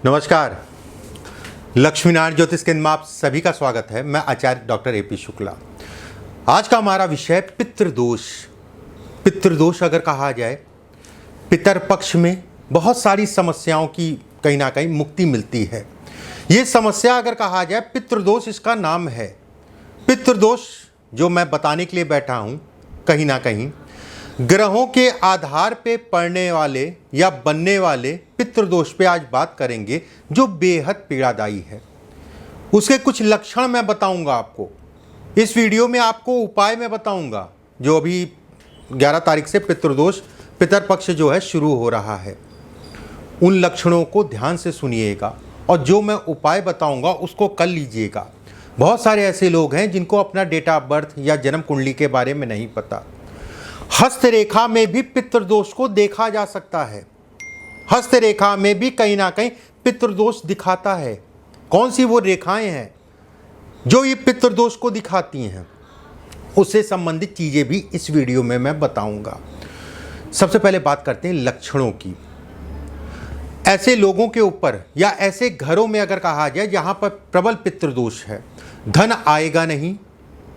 नमस्कार। लक्ष्मीनारायण ज्योतिष केंद्र में आप सभी का स्वागत है। मैं आचार्य डॉक्टर ए.पी. शुक्ला। आज का हमारा विषय पितृदोष। पितृदोष अगर कहा जाए, पितर पक्ष में बहुत सारी समस्याओं की कहीं ना कहीं मुक्ति मिलती है। ये समस्या अगर कहा जाए, पितृदोष इसका नाम है। पितृदोष जो मैं बताने के लिए बैठा हूँ, कहीं ना कहीं ग्रहों के आधार पे पड़ने वाले या बनने वाले पितृदोष पे आज बात करेंगे, जो बेहद पीड़ादायी है। उसके कुछ लक्षण मैं बताऊंगा आपको इस वीडियो में। आपको उपाय मैं बताऊंगा, जो अभी 11 तारीख से पितृदोष पितर पक्ष जो है शुरू हो रहा है। उन लक्षणों को ध्यान से सुनिएगा और जो मैं उपाय बताऊंगा उसको कर लीजिएगा। बहुत सारे ऐसे लोग हैं जिनको अपना डेट ऑफ बर्थ या जन्म कुंडली के बारे में नहीं पता। हस्तरेखा में भी पितृदोष को देखा जा सकता है। हस्तरेखा में भी कहीं ना कहीं पितृदोष दिखाता है। कौन सी वो रेखाएं हैं जो ये पितृदोष को दिखाती हैं, उससे संबंधित चीजें भी इस वीडियो में मैं बताऊंगा। सबसे पहले बात करते हैं लक्षणों की। ऐसे लोगों के ऊपर या ऐसे घरों में अगर कहा जाए जहां पर प्रबल पितृदोष है, धन आएगा नहीं।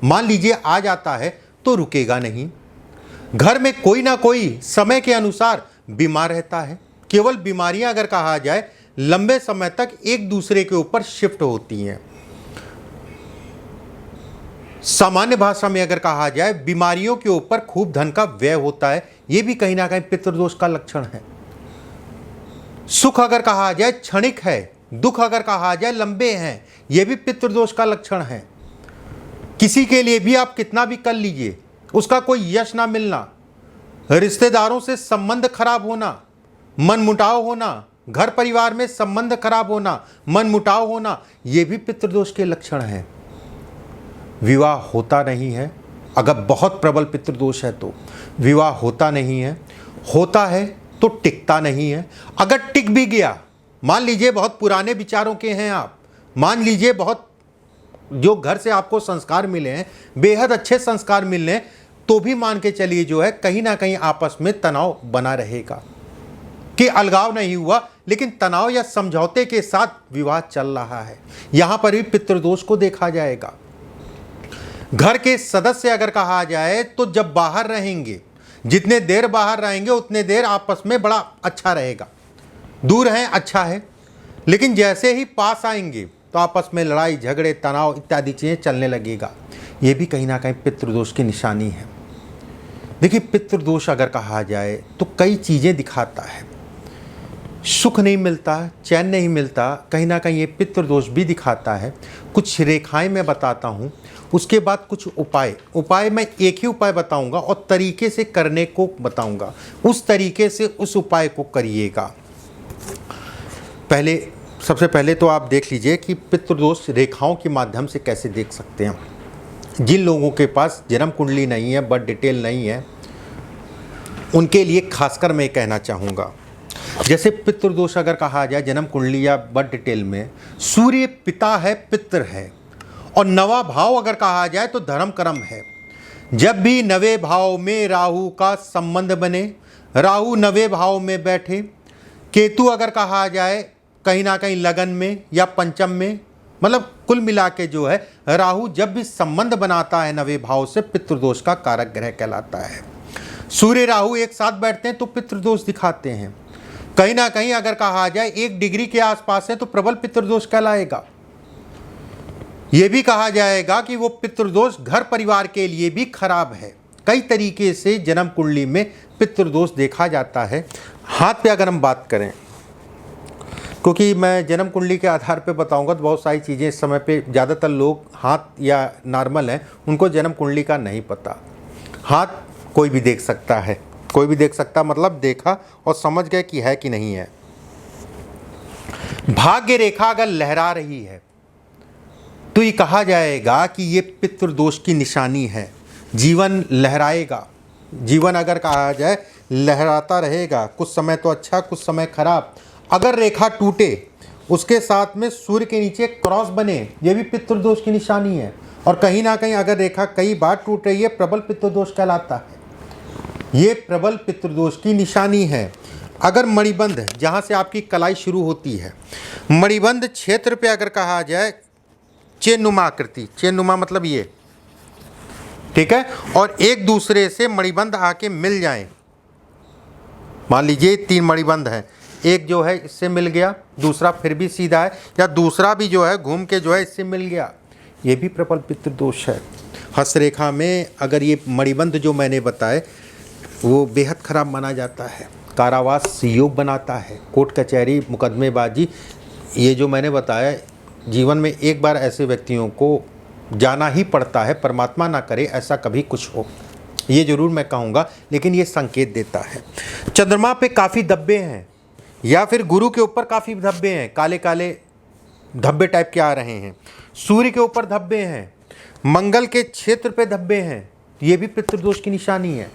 मान लीजिए आ जाता है तो रुकेगा नहीं। घर में कोई ना कोई समय के अनुसार बीमार रहता है। केवल बीमारियां अगर कहा जाए लंबे समय तक एक दूसरे के ऊपर शिफ्ट होती हैं। सामान्य भाषा में अगर कहा जाए, बीमारियों के ऊपर खूब धन का व्यय होता है। यह भी कहीं ना कहीं पितृदोष का लक्षण है। सुख अगर कहा जाए क्षणिक है, दुख अगर कहा जाए लंबे हैं, यह भी पितृदोष का लक्षण है। किसी के लिए भी आप कितना भी कर लीजिए, उसका कोई यश ना मिलना, रिश्तेदारों से संबंध खराब होना, मनमुटाव होना, घर परिवार में संबंध खराब होना, मनमुटाव होना, यह भी पितृदोष के लक्षण हैं। विवाह होता नहीं है, अगर बहुत प्रबल पितृदोष है तो विवाह होता नहीं है। होता है तो टिकता नहीं है। अगर टिक भी गया, मान लीजिए बहुत पुराने विचारों के हैं आप, मान लीजिए बहुत जो घर से आपको संस्कार मिले हैं, बेहद अच्छे संस्कार मिले हैं, तो भी मान के चलिए जो है कहीं ना कहीं आपस में तनाव बना रहेगा कि अलगाव नहीं हुआ, लेकिन तनाव या समझौते के साथ विवाह चल रहा है। यहां पर भी पितृदोष को देखा जाएगा। घर के सदस्य अगर कहा जाए तो जब बाहर रहेंगे, जितने देर बाहर रहेंगे उतने देर आपस में बड़ा अच्छा रहेगा। दूर हैं अच्छा है, लेकिन जैसे ही पास आएंगे तो आपस में लड़ाई झगड़े तनाव इत्यादि चीज़ें चलने लगेगा। ये भी कहीं ना कहीं पितृदोष की निशानी है। देखिए, पितृदोष अगर कहा जाए तो कई चीज़ें दिखाता है। सुख नहीं मिलता, चैन नहीं मिलता, कहीं ना कहीं ये पितृदोष भी दिखाता है। कुछ रेखाएं मैं बताता हूँ, उसके बाद कुछ उपाय मैं एक ही उपाय बताऊंगा और तरीके से करने को बताऊंगा। उस तरीके से उस उपाय को करिएगा। सबसे पहले तो आप देख लीजिए कि पितृदोष रेखाओं के माध्यम से कैसे देख सकते हैं। जिन लोगों के पास जन्म कुंडली नहीं है, बर्थ डिटेल नहीं है, उनके लिए खासकर मैं कहना चाहूँगा, जैसे पितृदोष अगर कहा जाए जन्म कुंडली या बर्थ डिटेल में, सूर्य पिता है, पितृ है, और नवा भाव अगर कहा जाए तो धर्म कर्म है। जब भी नवे भाव में राहु का संबंध बने, राहु नवे भाव में बैठे, केतु अगर कहा जाए कहीं ना कहीं लगन में या पंचम में, मतलब कुल मिला के जो है राहु जब भी संबंध बनाता है नवे भाव से, पितृदोष का कारक ग्रह कहलाता है। सूर्य राहु एक साथ बैठते हैं तो पितृदोष दिखाते हैं। कहीं ना कहीं अगर कहा जाए 1 डिग्री के आसपास है तो प्रबल पितृदोष कहलाएगा। यह भी कहा जाएगा कि वो पितृदोष घर परिवार के लिए भी खराब है। कई तरीके से जन्म कुंडली में पितृदोष देखा जाता है। हाथ पे अगर हम बात करें, क्योंकि मैं जन्म कुंडली के आधार पे बताऊंगा तो बहुत सारी चीज़ें इस समय पे ज़्यादातर लोग हाथ या नॉर्मल हैं, उनको जन्म कुंडली का नहीं पता। हाथ कोई भी देख सकता है, कोई भी देख सकता, मतलब देखा और समझ गए कि है कि नहीं है। भाग्य रेखा अगर लहरा रही है तो ये कहा जाएगा कि ये पितृदोष की निशानी है। जीवन लहराएगा, जीवन अगर कहा जाए लहराता रहेगा, कुछ समय तो अच्छा कुछ समय खराब। अगर रेखा टूटे, उसके साथ में सूर्य के नीचे क्रॉस बने, ये भी पितृदोष की निशानी है। और कहीं ना कहीं अगर रेखा कई बार टूट रही है, प्रबल पितृदोष कहलाता है। ये प्रबल पितृदोष की निशानी है। अगर मणिबंध जहाँ से आपकी कलाई शुरू होती है, मणिबंध क्षेत्र पे अगर कहा जाए चेनुमा आकृति, चेनुमा मतलब ये, ठीक है, और एक दूसरे से मणिबंध आके मिल जाएं, मान लीजिए 3 मणिबंध हैं, एक जो है इससे मिल गया, दूसरा फिर भी सीधा है, या दूसरा भी जो है घूम के जो है इससे मिल गया, ये भी प्रबल पितृदोष है। हस्तरेखा में अगर ये मणिबंध जो मैंने बताए वो बेहद खराब माना जाता है, कारावास योग बनाता है, कोर्ट कचहरी मुकदमेबाजी, ये जो मैंने बताया, जीवन में एक बार ऐसे व्यक्तियों को जाना ही पड़ता है, परमात्मा ना करे ऐसा कभी कुछ हो, ये जरूर मैं कहूँगा, लेकिन ये संकेत देता है। चंद्रमा पे काफ़ी धब्बे हैं, या फिर गुरु के ऊपर काफ़ी धब्बे हैं, काले काले धब्बे टाइप के आ रहे हैं, सूर्य के ऊपर धब्बे हैं, मंगल के क्षेत्र पे धब्बे हैं, ये भी पितृदोष की निशानी है,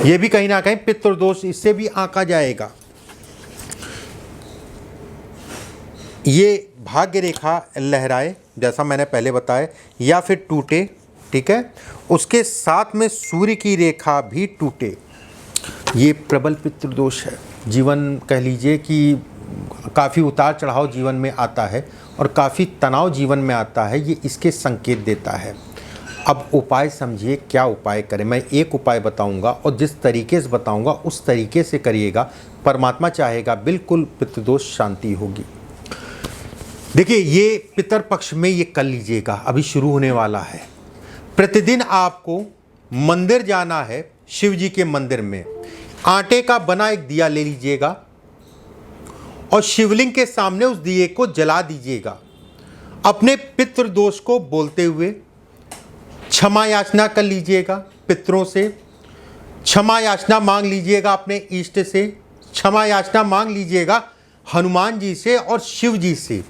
ये भी कहीं ना कहीं पितृदोष इससे भी आंका जाएगा। ये भाग्य रेखा लहराए जैसा मैंने पहले बताया, या फिर टूटे, ठीक है, उसके साथ में सूर्य की रेखा भी टूटे, ये प्रबल पितृदोष है। जीवन कह लीजिए कि काफ़ी उतार चढ़ाव जीवन में आता है और काफ़ी तनाव जीवन में आता है, ये इसके संकेत देता है। अब उपाय समझिए, क्या उपाय करें। मैं एक उपाय बताऊंगा और जिस तरीके से बताऊंगा उस तरीके से करिएगा, परमात्मा चाहेगा बिल्कुल पितृदोष शांति होगी। देखिए, ये पितर पक्ष में ये कर लीजिएगा, अभी शुरू होने वाला है। प्रतिदिन आपको मंदिर जाना है, शिव जी के मंदिर में आटे का बना एक दिया ले लीजिएगा और शिवलिंग के सामने उस दिए को जला दीजिएगा। अपने पितृदोष को बोलते हुए क्षमा याचना कर लीजिएगा, पितरों से क्षमा याचना मांग लीजिएगा, अपने इष्ट से क्षमा याचना मांग लीजिएगा, हनुमान जी से और शिव जी से।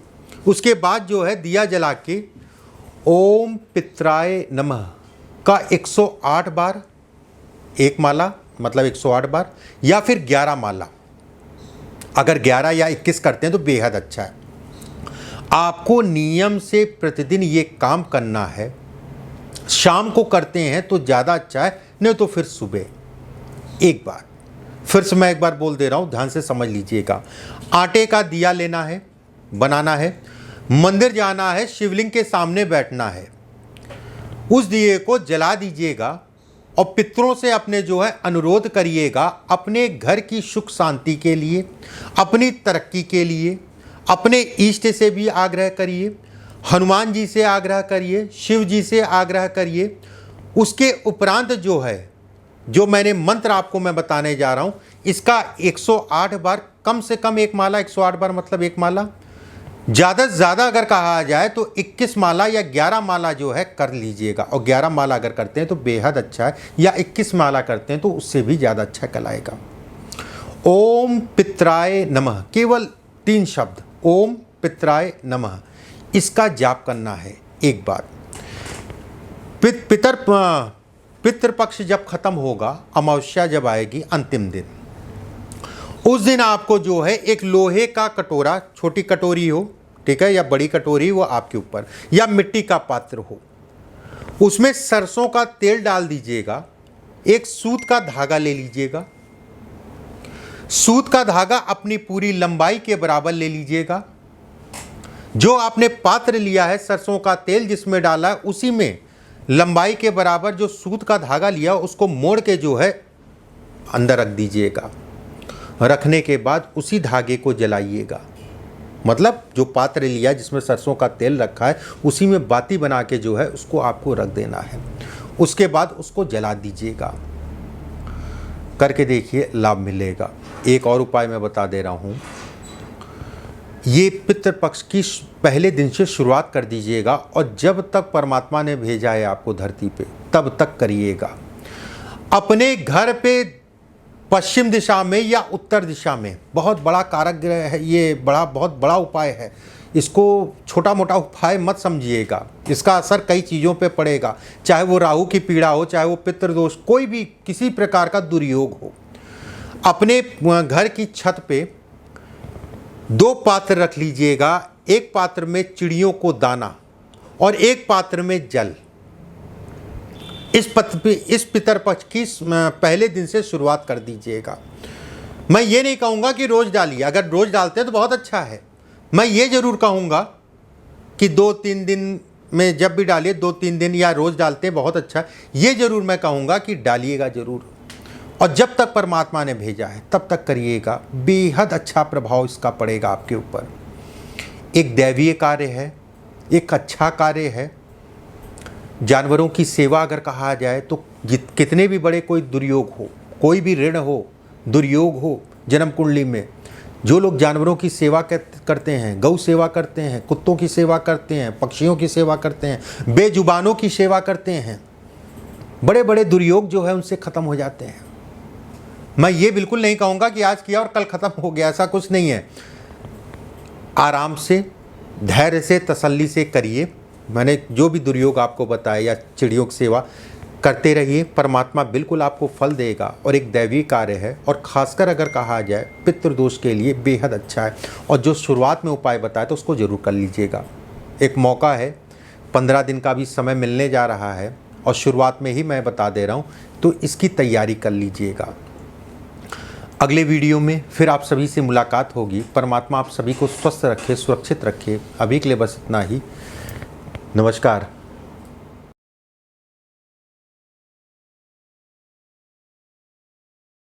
उसके बाद जो है दिया जला के ओम पित्राय नमः का 108 बार, एक माला मतलब 108 बार, या फिर 11 माला, अगर 11 या 21 करते हैं तो बेहद अच्छा है। आपको नियम से प्रतिदिन ये काम करना है। शाम को करते हैं तो ज़्यादा अच्छा है, नहीं तो फिर सुबह एक बार। फिर से मैं एक बार बोल दे रहा हूँ, ध्यान से समझ लीजिएगा। आटे का दिया लेना है, बनाना है, मंदिर जाना है, शिवलिंग के सामने बैठना है, उस दिए को जला दीजिएगा और पितरों से अपने जो है अनुरोध करिएगा, अपने घर की सुख शांति के लिए, अपनी तरक्की के लिए, अपने इष्ट से भी आग्रह करिए, हनुमान जी से आग्रह करिए, शिव जी से आग्रह करिए। उसके उपरांत जो है, जो मैंने मंत्र आपको मैं बताने जा रहा हूँ, इसका 108 बार, कम से कम एक माला, 108 बार मतलब एक माला, ज़्यादा से ज़्यादा अगर कहा जाए तो 21 माला या 11 माला जो है कर लीजिएगा। और 11 माला अगर करते हैं तो बेहद अच्छा है, या 21 माला करते हैं तो उससे भी ज़्यादा अच्छा कहलाएगा। ओम पित्राय नमः, केवल 3 शब्द, ओम पित्राय नमः, इसका जाप करना है एक बार। पितृपक्ष जब खत्म होगा, अमावस्या जब आएगी अंतिम दिन, उस दिन आपको जो है एक लोहे का कटोरा, छोटी कटोरी हो, ठीक है, या बड़ी कटोरी, वो आपके ऊपर, या मिट्टी का पात्र हो, उसमें सरसों का तेल डाल दीजिएगा, एक सूत का धागा ले लीजिएगा, सूत का धागा अपनी पूरी लंबाई के बराबर ले लीजिएगा। जो आपने पात्र लिया है, सरसों का तेल जिसमें डाला है, उसी में लंबाई के बराबर जो सूत का धागा लिया उसको मोड़ के जो है अंदर रख दीजिएगा। रखने के बाद उसी धागे को जलाइएगा, मतलब जो पात्र लिया जिसमें सरसों का तेल रखा है उसी में बाती बना के जो है उसको आपको रख देना है। उसके बाद उसको जला दीजिएगा। करके देखिए, लाभ मिलेगा। एक और उपाय मैं बता दे रहा हूँ, ये पितृपक्ष की पहले दिन से शुरुआत कर दीजिएगा और जब तक परमात्मा ने भेजा है आपको धरती पे तब तक करिएगा। अपने घर पे पश्चिम दिशा में या उत्तर दिशा में, बहुत बड़ा कारक ग्रह है ये, बहुत बड़ा उपाय है, इसको छोटा मोटा उपाय मत समझिएगा, इसका असर कई चीज़ों पे पड़ेगा, चाहे वो राहु की पीड़ा हो, चाहे वो पितृदोष, कोई भी किसी प्रकार का दुर्योग हो। अपने घर की छत पे 2 पात्र रख लीजिएगा, एक पात्र में चिड़ियों को दाना और एक पात्र में जल। इस पितरपक्ष की पहले दिन से शुरुआत कर दीजिएगा। मैं ये नहीं कहूँगा कि रोज़ डालिए, अगर रोज़ डालते हैं तो बहुत अच्छा है। मैं ये ज़रूर कहूँगा कि 2-3 दिन में जब भी डालिए, 2-3 दिन या रोज़ डालते हैं बहुत अच्छा है। ये ज़रूर मैं कहूँगा कि डालिएगा ज़रूर, और जब तक परमात्मा ने भेजा है तब तक करिएगा। बेहद अच्छा प्रभाव इसका पड़ेगा आपके ऊपर। एक दैवीय कार्य है, एक अच्छा कार्य है। जानवरों की सेवा अगर कहा जाए तो कितने भी बड़े कोई दुर्योग हो, कोई भी ऋण हो, दुर्योग हो जन्म कुंडली में, जो लोग जानवरों की सेवा करते हैं, गौ सेवा करते हैं, कुत्तों की सेवा करते हैं, पक्षियों की सेवा करते हैं, बेजुबानों की सेवा करते हैं, बड़े बड़े दुर्योग जो है उनसे ख़त्म हो जाते हैं। मैं ये बिल्कुल नहीं कहूँगा कि आज किया और कल ख़त्म हो गया, ऐसा कुछ नहीं है। आराम से, धैर्य से, तसल्ली से करिए। मैंने जो भी दुर्योग आपको बताया या चिड़ियों की सेवा करते रहिए, परमात्मा बिल्कुल आपको फल देगा और एक दैवीय कार्य है। और ख़ासकर अगर कहा जाए पितृदोष के लिए बेहद अच्छा है। और जो शुरुआत में उपाय बताया तो उसको ज़रूर कर लीजिएगा। एक मौका है, 15 दिन का भी समय मिलने जा रहा है और शुरुआत में ही मैं बता दे रहा हूँ, तो इसकी तैयारी कर लीजिएगा। अगले वीडियो में फिर आप सभी से मुलाकात होगी। परमात्मा आप सभी को स्वस्थ रखे, सुरक्षित रखे। अभी के लिए बस इतना ही। नमस्कार।